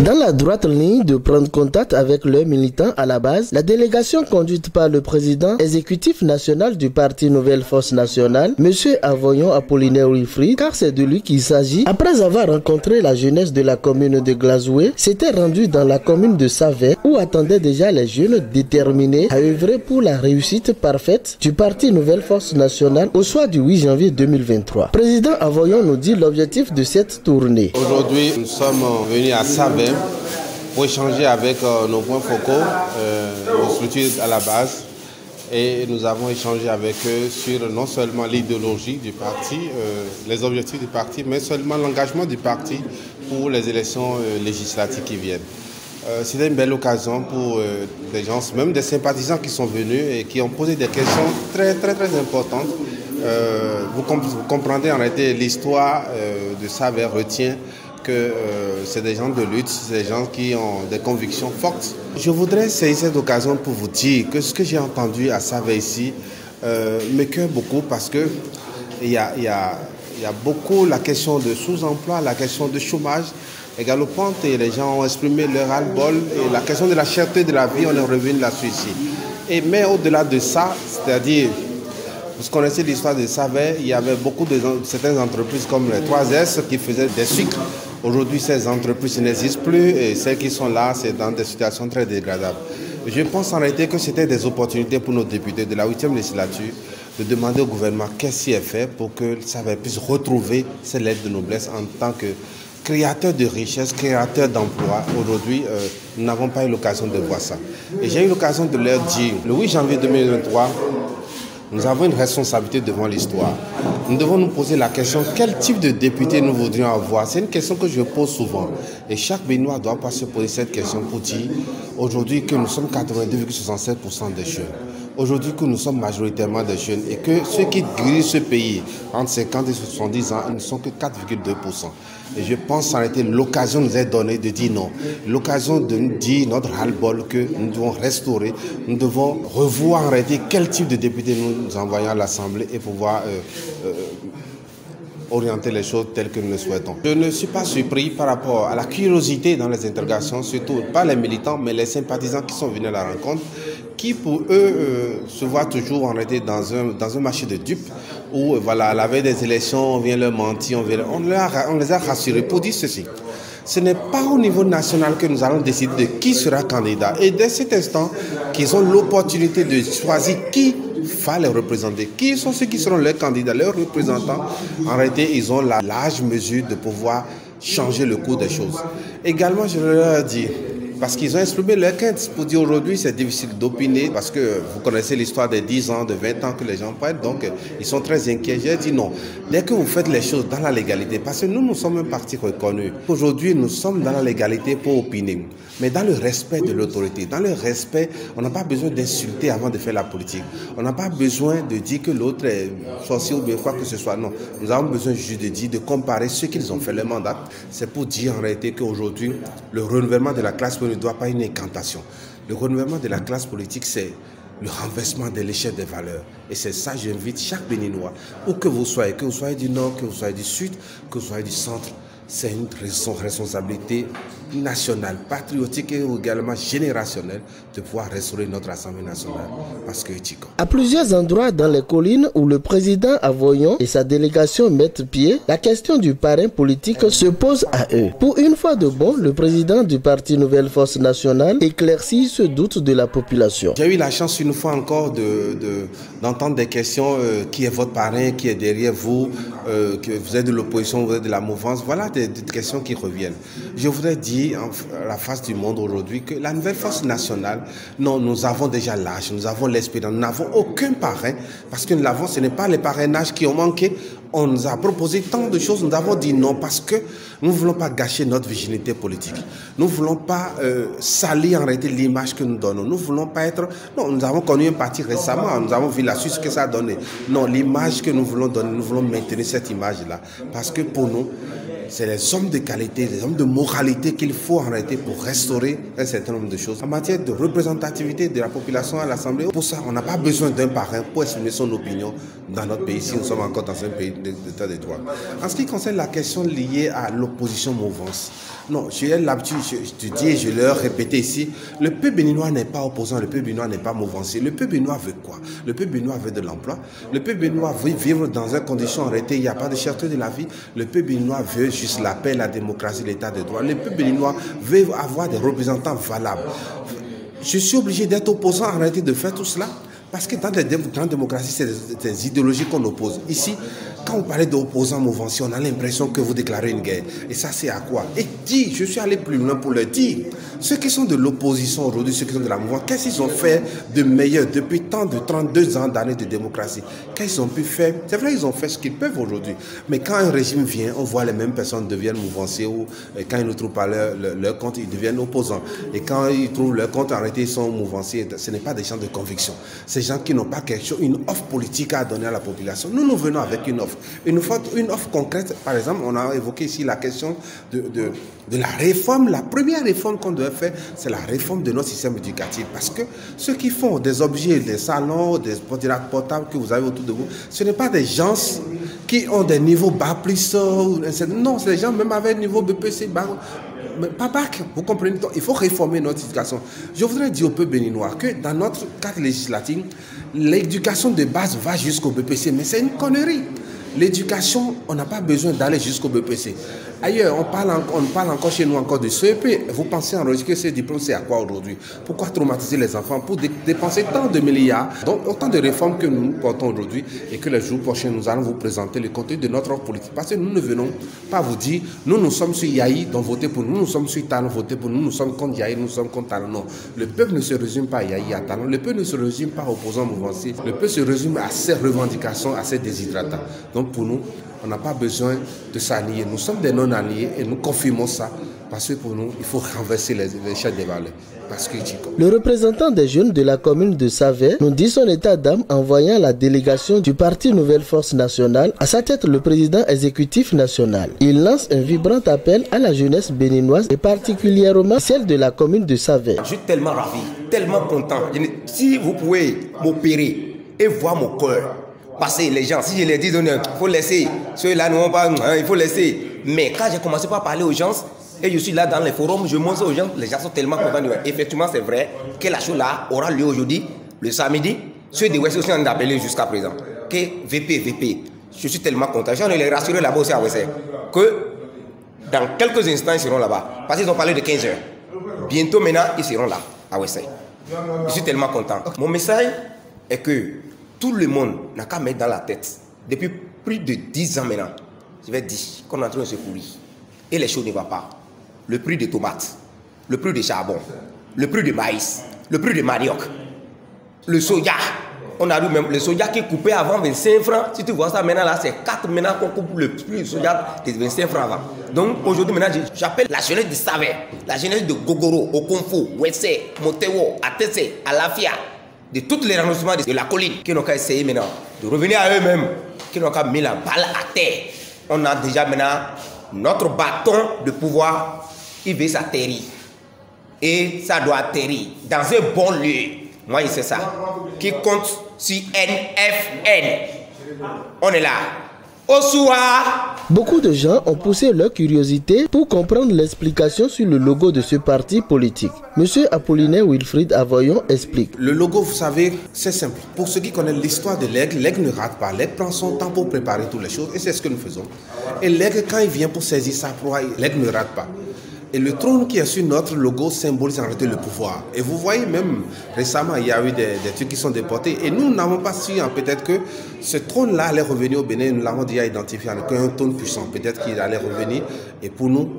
Dans la droite ligne de prendre contact avec leurs militants à la base, la délégation conduite par le président exécutif national du parti Nouvelle Force Nationale, M. Avoyon Apollinaire Wilfried, car c'est de lui qu'il s'agit, après avoir rencontré la jeunesse de la commune de Glazoué, s'était rendu dans la commune de Savès où attendaient déjà les jeunes déterminés à œuvrer pour la réussite parfaite du parti Nouvelle Force Nationale au soir du 8 janvier 2023. Président Avoyon nous dit l'objectif de cette tournée. Aujourd'hui, nous sommes venus à Savès pour échanger avec nos points focaux, nos structures à la base. Et nous avons échangé avec eux sur non seulement l'idéologie du parti, les objectifs du parti, mais seulement l'engagement du parti pour les élections législatives qui viennent. C'était une belle occasion pour des gens, même des sympathisants qui sont venus et qui ont posé des questions très importantes. Vous comprendrez en réalité l'histoire de Savès retient que c'est des gens de lutte, c'est des gens qui ont des convictions fortes. Je voudrais saisir cette occasion pour vous dire que ce que j'ai entendu à Savès ici m'écoeure beaucoup parce que il y a beaucoup la question de sous-emploi, la question de chômage est galopante et les gens ont exprimé leur ras-le-bol et la question de la cherté de la vie, on est revenu là-dessus ici. Mais au-delà de ça, c'est-à-dire, vous connaissez l'histoire de Savès, il y avait beaucoup de certaines entreprises comme les 3S qui faisaient des sucres. Aujourd'hui, ces entreprises n'existent plus et celles qui sont là, c'est dans des situations très dégradables. Je pense en réalité que c'était des opportunités pour nos députés de la 8e législature de demander au gouvernement qu'est-ce qui est fait pour que Savès puisse retrouver ses lettres de noblesse en tant que créateur de richesse, créateur d'emplois. Aujourd'hui, nous n'avons pas eu l'occasion de voir ça. Et j'ai eu l'occasion de leur dire, le 8 janvier 2023, nous avons une responsabilité devant l'histoire. Nous devons nous poser la question, quel type de député nous voudrions avoir? C'est une question que je pose souvent. Et chaque Béninois doit pas se poser cette question pour dire aujourd'hui que nous sommes 82,67% des jeunes. Aujourd'hui que nous sommes majoritairement des jeunes et que ceux qui dirigent ce pays entre 50 et 70 ans ne sont que 4,2%. Et je pense en réalité l'occasion nous est donnée de dire non. L'occasion de nous dire notre ras-le-bol que nous devons restaurer. Nous devons revoir en réalité quel type de député nous envoyons à l'Assemblée et pouvoir orienter les choses telles que nous le souhaitons. Je ne suis pas surpris par rapport à la curiosité dans les interrogations, surtout pas les militants, mais les sympathisants qui sont venus à la rencontre, qui pour eux se voient toujours en réalité dans un marché de dupes, où voilà, à la veille des élections, on vient leur mentir, on les a rassurés pour dire ceci. Ce n'est pas au niveau national que nous allons décider de qui sera candidat. Et dès cet instant, qu'ils ont l'opportunité de choisir qui va les représenter, qui sont ceux qui seront leurs candidats, leurs représentants, en réalité, ils ont la large mesure de pouvoir changer le cours des choses. Également, je leur dis, parce qu'ils ont exprimé leur crainte pour dire aujourd'hui c'est difficile d'opiner parce que vous connaissez l'histoire des 10 ans, de 20 ans que les gens prennent, donc ils sont très inquiets. J'ai dit non, dès que vous faites les choses dans la légalité, parce que nous sommes un parti reconnu. Aujourd'hui, nous sommes dans la légalité pour opiner, mais dans le respect de l'autorité, dans le respect, on n'a pas besoin d'insulter avant de faire la politique. On n'a pas besoin de dire que l'autre est sorcier ou bien quoi que ce soit. Non, nous avons besoin juste de dire, de comparer ce qu'ils ont fait le mandat. C'est pour dire en réalité qu'aujourd'hui, le renouvellement de la classe politique ne doit pas être une incantation. Le renouvellement de la classe politique, c'est le renversement de l'échelle des valeurs. Et c'est ça, j'invite chaque Béninois, où que vous soyez du Nord, que vous soyez du Sud, que vous soyez du Centre, c'est une responsabilité nationale, patriotique et également générationnelle de pouvoir restaurer notre Assemblée nationale. Parce que à plusieurs endroits dans les collines où le président Avoyon et sa délégation mettent pied, la question du parrain politique se pose à eux. Pour une fois de bon, le président du parti Nouvelle Force Nationale éclaircit ce doute de la population. J'ai eu la chance une fois encore d'entendre des questions, qui est votre parrain, qui est derrière vous, que vous êtes de l'opposition, vous êtes de la mouvance. Voilà des questions qui reviennent. Je voudrais dire à la face du monde aujourd'hui que la Nouvelle Force Nationale, non, nous avons déjà l'âge, nous avons l'espérance, nous n'avons aucun parrain parce que ce n'est pas les parrainages qui ont manqué. On nous a proposé tant de choses, nous avons dit non parce que nous ne voulons pas gâcher notre virginité politique. Nous ne voulons pas salir en réalité l'image que nous donnons. Nous ne voulons pas être... Non, nous avons connu un parti récemment, nous avons vu la Suisse que ça a donné. Non, l'image que nous voulons donner, nous voulons maintenir cette image-là. Parce que pour nous, c'est les hommes de qualité, les hommes de moralité qu'il faut arrêter pour restaurer un certain nombre de choses. En matière de représentativité de la population à l'Assemblée, pour ça, on n'a pas besoin d'un parrain pour exprimer son opinion dans notre pays, si nous sommes encore dans un pays d'état de droit. En ce qui concerne la question liée à l'opposition mouvance, non, j'ai l'habitude, je dis et je leur répétais ici, le peuple béninois n'est pas opposant, le peuple béninois n'est pas mouvancier. Le peuple béninois veut quoi? Le peuple béninois veut de l'emploi. Le peuple béninois veut vivre dans une condition arrêtée, il n'y a pas de cherté de la vie. Le peuple béninois veut juste la paix, la démocratie, l'état de droit. Le peuple béninois veut avoir des représentants valables. Je suis obligé d'être opposant en réalité de faire tout cela. Parce que dans les grandes démocraties, c'est des idéologies qu'on oppose. Ici, quand vous parlez d'opposants mouvanciers, on a l'impression que vous déclarez une guerre. Et ça, c'est à quoi? Et je suis allé plus loin pour le dire. Ceux qui sont de l'opposition aujourd'hui, ceux qui sont de la mouvance, qu'est-ce qu'ils ont fait de meilleur depuis tant de 32 ans d'années de démocratie? Qu'est-ce qu'ils ont pu faire? C'est vrai, ils ont fait ce qu'ils peuvent aujourd'hui. Mais quand un régime vient, on voit les mêmes personnes deviennent mouvanciers ou quand ils ne trouvent pas leur compte, ils deviennent opposants. Et quand ils trouvent leur compte, en réalité, ils sont mouvanciers. Ce n'est pas des gens de conviction. Ces gens qui n'ont pas quelque chose, une offre politique à donner à la population. Nous venons avec une offre. Une offre concrète. Par exemple, on a évoqué ici la question de la réforme. La première réforme qu'on doit faire, c'est la réforme de notre système éducatif. Parce que ceux qui font des objets, des salons, des portables que vous avez autour de vous, ce n'est pas des gens qui ont des niveaux bas plus... non, c'est des gens même avec un niveau BPC bas. Mais pas bac, vous comprenez? Il faut réformer notre éducation. Je voudrais dire au peuple béninois que dans notre cadre législatif, l'éducation de base va jusqu'au BPC, mais c'est une connerie. L'éducation, on n'a pas besoin d'aller jusqu'au BPC. Ailleurs, on parle encore chez nous encore de CEP. Vous pensez enregistrer ces diplômes, c'est à quoi aujourd'hui? Pourquoi traumatiser les enfants pour dépenser tant de milliards? Donc, autant de réformes que nous portons aujourd'hui et que les jours prochains, nous allons vous présenter le contenu de notre offre politique. Parce que nous ne venons pas vous dire, nous sommes sur Yahi, donc votez pour nous, nous sommes sur Talon, votez pour nous, nous sommes contre Yahi, nous sommes contre Talon. Non, le peuple ne se résume pas à Yahi, à Talon. Le peuple ne se résume pas aux opposants mouvanciers. Le peuple se résume à ses revendications, à ses déshydratants. Donc, pour nous, on n'a pas besoin de s'allier. Nous sommes des non-alliés et nous confirmons ça. Parce que pour nous, il faut renverser les chaînes des valeurs. Parce que, le représentant des jeunes de la commune de Savè nous dit son état d'âme en voyant la délégation du parti Nouvelle Force Nationale, à sa tête le président exécutif national. Il lance un vibrant appel à la jeunesse béninoise et particulièrement celle de la commune de Savè. Je suis tellement ravi, tellement content. Si vous pouvez m'opérer et voir mon cœur, parce que les gens, si je les dis, il faut laisser. Ceux-là n'ont pas, il faut laisser. Mais quand j'ai commencé par parler aux gens, et je suis là dans les forums, je montre aux gens, les gens sont tellement contents. Effectivement, c'est vrai que la chose là aura lieu aujourd'hui, le samedi. Ceux de Wessé aussi ont appelé jusqu'à présent. Que VP. Je suis tellement content. Je vais les rassurer là-bas aussi à Wessé. Que dans quelques instants, ils seront là-bas. Parce qu'ils ont parlé de 15 heures. Bientôt maintenant, ils seront là, à Wessé. Je suis tellement content. Mon message est que tout le monde n'a qu'à mettre dans la tête, depuis plus de 10 ans maintenant, je vais dire qu'on est en train de se pourrir. Et les choses ne vont pas. Le prix des tomates, le prix du charbon, le prix du maïs, le prix du manioc, le soja. On a vu même le soja qui est coupé avant 25 francs. Si tu vois ça maintenant, là, c'est 4 maintenant qu'on coupe le prix du soja de 25 francs avant. Donc aujourd'hui, maintenant, j'appelle la jeunesse de Savè, la jeunesse de Gogoro, Okonfo, Wessé, Motewo, Atese, Alafia, de tous les arrondissements de la colline, qui n'ont qu'à essayer maintenant de revenir à eux-mêmes, qui n'ont qu'à mettre la balle à terre. On a déjà maintenant notre bâton de pouvoir, il veut s'atterrir. Et ça doit atterrir dans un bon lieu. Moi, je sais ça. Qui compte sur NFN. On est là. Au soir. Beaucoup de gens ont poussé leur curiosité pour comprendre l'explication sur le logo de ce parti politique. Monsieur Apollinaire Wilfried Avoyon explique. Le logo, vous savez, c'est simple. Pour ceux qui connaissent l'histoire de l'aigle, l'aigle ne rate pas. L'aigle prend son temps pour préparer toutes les choses et c'est ce que nous faisons. Et l'aigle, quand il vient pour saisir sa proie, l'aigle ne rate pas. Et le trône qui est sur notre logo symbolise en réalité le pouvoir. Et vous voyez même, récemment, il y a eu des trucs qui sont déportés. Et nous n'avons pas su, peut-être que ce trône-là allait revenir au Bénin. Nous l'avons déjà identifié avec un trône puissant. Peut-être qu'il allait revenir. Et pour nous,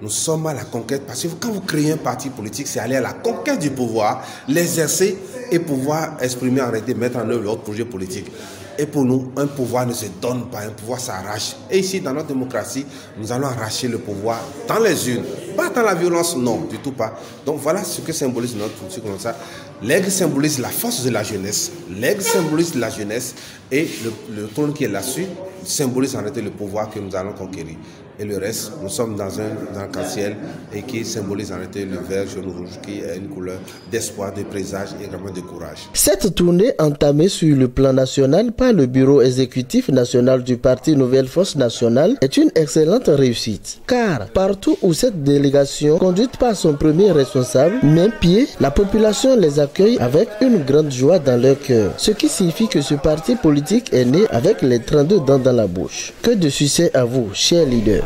nous sommes à la conquête. Parce que quand vous créez un parti politique, c'est aller à la conquête du pouvoir, l'exercer et pouvoir exprimer, en réalité, mettre en œuvre votre projet politique. Et pour nous, un pouvoir ne se donne pas, un pouvoir s'arrache. Et ici, dans notre démocratie, nous allons arracher le pouvoir dans les urnes. Pas dans la violence, non, du tout pas. Donc voilà ce que symbolise notre culture comme ça. L'aigle symbolise la force de la jeunesse. L'aigle symbolise la jeunesse et le trône qui est là-dessus symbolise en réalité le pouvoir que nous allons conquérir. Et le reste, nous sommes dans un arc-en-ciel et qui symbolise en réalité le vert, jaune, rouge, qui est une couleur d'espoir, de présage et également de courage. Cette tournée entamée sur le plan national par le bureau exécutif national du parti Nouvelle Force Nationale est une excellente réussite. Car partout où cette délégation, conduite par son premier responsable, met pied, la population les accueille avec une grande joie dans leur cœur. Ce qui signifie que ce parti politique est né avec les 32 dents dans la bouche. Que de succès à vous, chers leaders.